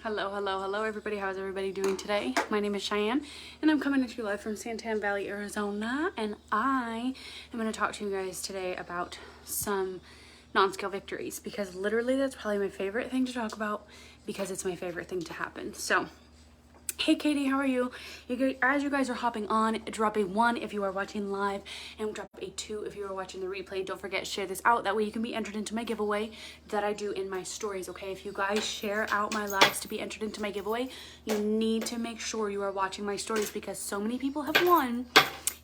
Hello everybody. How's everybody doing today? My name is Cheyenne and I'm coming at you live from Santan Valley, Arizona, and I am going to talk to you guys today about some non-scale victories because literally that's probably my favorite thing to talk about because it's my favorite thing to happen. So hey Katie, how are you? As you guys are hopping on, drop a 1 if you are watching live and drop a 2 if you are watching the replay. Don't forget, share this out. That way you can be entered into my giveaway that I do in my stories, okay? If you guys share out my lives to be entered into my giveaway, you need to make sure you are watching my stories because so many people have won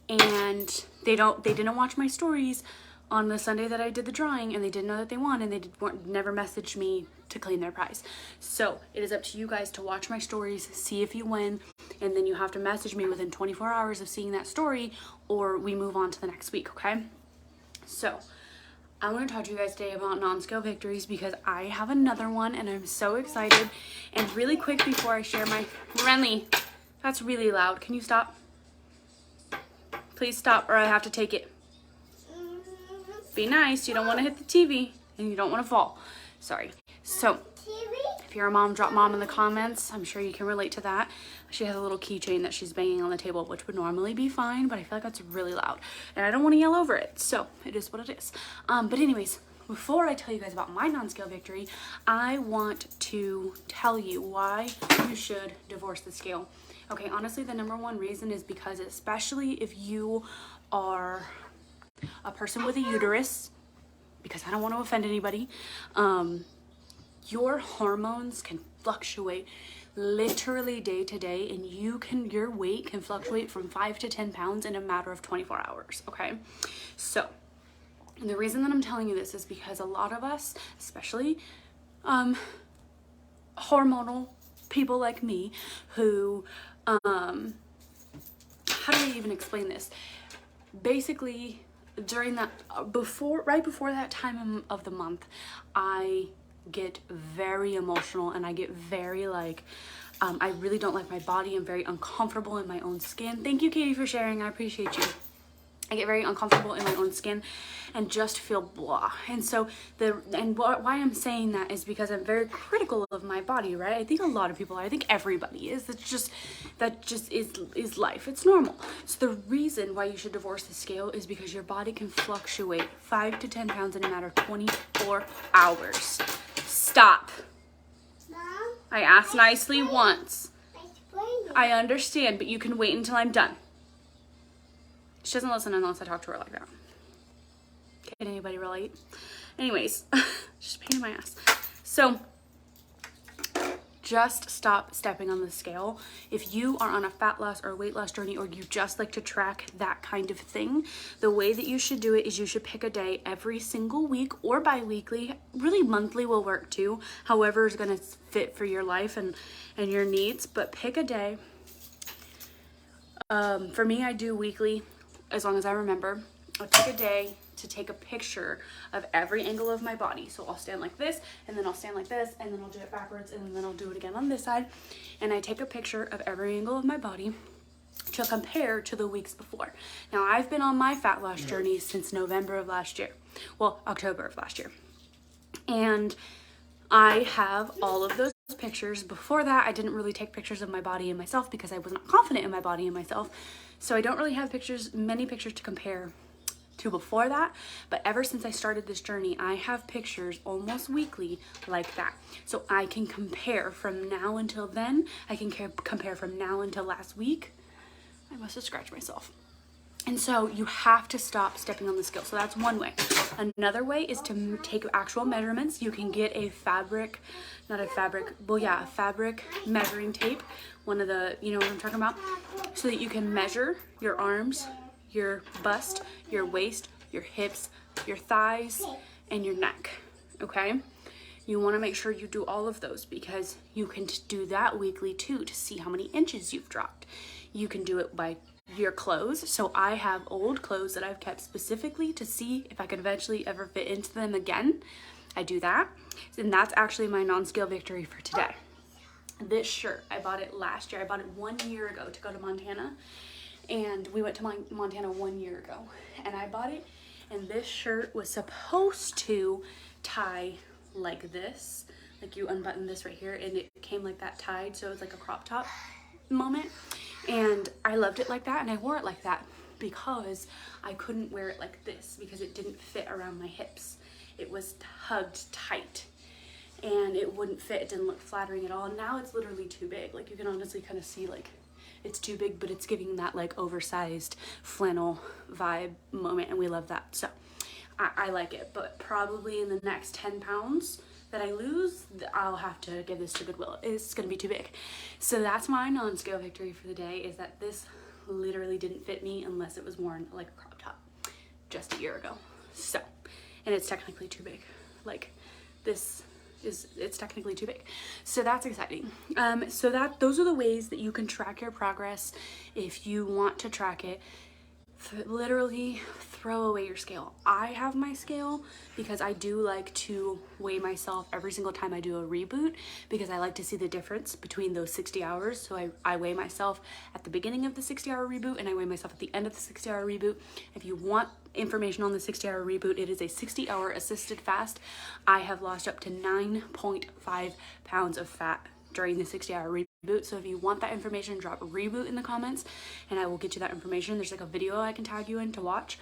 and they didn't watch my stories on the Sunday that I did the drawing and they didn't know that they won and they never messaged me to claim their prize. So it is up to you guys to watch my stories, see if you win, and then you have to message me within 24 hours of seeing that story or we move on to the next week, okay? So I want to talk to you guys today about non-scale victories because I have another one and I'm so excited. And really quick before I share my Renly, that's really loud. Can you stop? Please stop or I have to take it. Be nice. You don't want to hit the TV and you don't want to fall. Sorry. So if you're a mom, drop mom in the comments. I'm sure you can relate to that. She has a little keychain that she's banging on the table, which would normally be fine, but I feel like that's really loud and I don't want to yell over it. So it is what it is. But anyways, before I tell you guys about my non-scale victory, I want to tell you why you should divorce the scale. Okay, honestly, the number one reason is because especially if you are a person with a uterus, because I don't want to offend anybody, your hormones can fluctuate literally day to day and your weight can fluctuate from 5 to 10 pounds in a matter of 24 hours, okay? So the reason that I'm telling you this is because a lot of us, especially hormonal people like me who, how do I even explain this? Basically, during that, right before that time of the month, I get very emotional and I get very like, I really don't like my body. I'm very uncomfortable in my own skin. Thank you, Katie, for sharing. I appreciate you. I get very uncomfortable in my own skin and just feel blah. And so why I'm saying that is because I'm very critical of my body, right? I think a lot of people are. I think everybody is. That just is life. It's normal. So the reason why you should divorce the scale is because your body can fluctuate 5 to 10 pounds in a matter of 24 hours. Stop. Mom, I asked nicely once. explain it. I understand, but you can wait until I'm done. She doesn't listen unless I talk to her like that. Can anybody relate? Anyways, just a pain in my ass. So just stop stepping on the scale. If you are on a fat loss or weight loss journey or you just like to track that kind of thing, the way that you should do it is you should pick a day every single week or bi-weekly. Really monthly will work too. However is going to fit for your life and your needs, but pick a day. For me, I do weekly. As long as I remember, I'll take a day to take a picture of every angle of my body. So I'll stand like this, and then I'll stand like this, and then I'll do it backwards, and then I'll do it again on this side. And I take a picture of every angle of my body to compare to the weeks before. Now, I've been on my fat loss journey since November of last year. Well, October of last year. And I have all of those pictures. Before that, I didn't really take pictures of my body and myself because I was not confident in my body and myself. So I don't really have many pictures to compare to before that. But ever since I started this journey, I have pictures almost weekly like that. So I can compare from now until then. I can compare from now until last week. I must have scratched myself. And so you have to stop stepping on the scale. So that's one way. Another way is to take actual measurements. You can get a fabric measuring tape. One of the, you know what I'm talking about? So that you can measure your arms, your bust, your waist, your hips, your thighs, and your neck, okay? You wanna make sure you do all of those because you can do that weekly too to see how many inches you've dropped. You can do it by your clothes. So I have old clothes that I've kept specifically to see if I could eventually ever fit into them again. I do that. And that's actually my non-scale victory for today. This shirt, I bought it last year. I bought it 1 year ago to go to Montana. And we went to Montana 1 year ago. And I bought it. And this shirt was supposed to tie like this, like you unbutton this right here and it came like that tied, so it was like a crop top moment. And I loved it like that, and I wore it like that because I couldn't wear it like this because it didn't fit around my hips. It was hugged tight and it wouldn't fit. It didn't look flattering at all. And now it's literally too big. Like you can honestly kind of see like it's too big, but it's giving that like oversized flannel vibe moment, and we love that. So I like it, but probably in the next 10 pounds that I lose, I'll have to give this to Goodwill. It's gonna be too big. So that's my non-scale victory for the day, is that this literally didn't fit me unless it was worn like a crop top just a year ago. So, and it's technically too big. Like this is, it's technically too big. So that's exciting. So those are the ways that you can track your progress if you want to track it. Literally throw away your scale. I have my scale because I do like to weigh myself every single time I do a reboot, because I like to see the difference between those 60 hours. So I weigh myself at the beginning of the 60-hour reboot, and I weigh myself at the end of the 60-hour reboot. If you want information on the 60-hour reboot, it is a 60-hour assisted fast. I have lost up to 9.5 pounds of fat during the 60-hour reboot. So if you want that information, drop a reboot in the comments and I will get you that information. There's like a video I can tag you in to watch.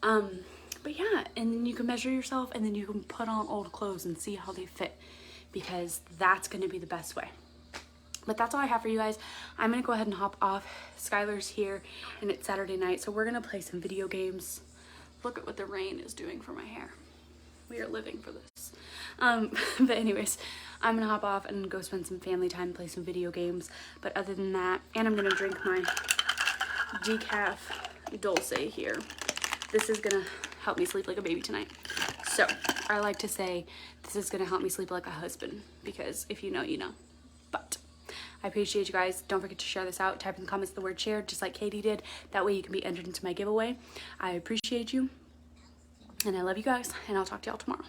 But yeah, and then you can measure yourself, and then you can put on old clothes and see how they fit, because that's going to be the best way. But that's all I have for you guys. I'm going to go ahead and hop off. Skylar's here and it's Saturday night, so we're going to play some video games. Look at what the rain is doing for my hair. We are living for this. But anyways, I'm gonna hop off and go spend some family time, play some video games. But other than that, and I'm gonna drink my decaf dulce here. This is gonna help me sleep like a baby tonight. So I like to say this is gonna help me sleep like a husband, because if you know, you know. But I appreciate you guys. Don't forget to share this out. Type in the comments the word share, just like Katie did. That way you can be entered into my giveaway. I appreciate you. And I love you guys, and I'll talk to y'all tomorrow.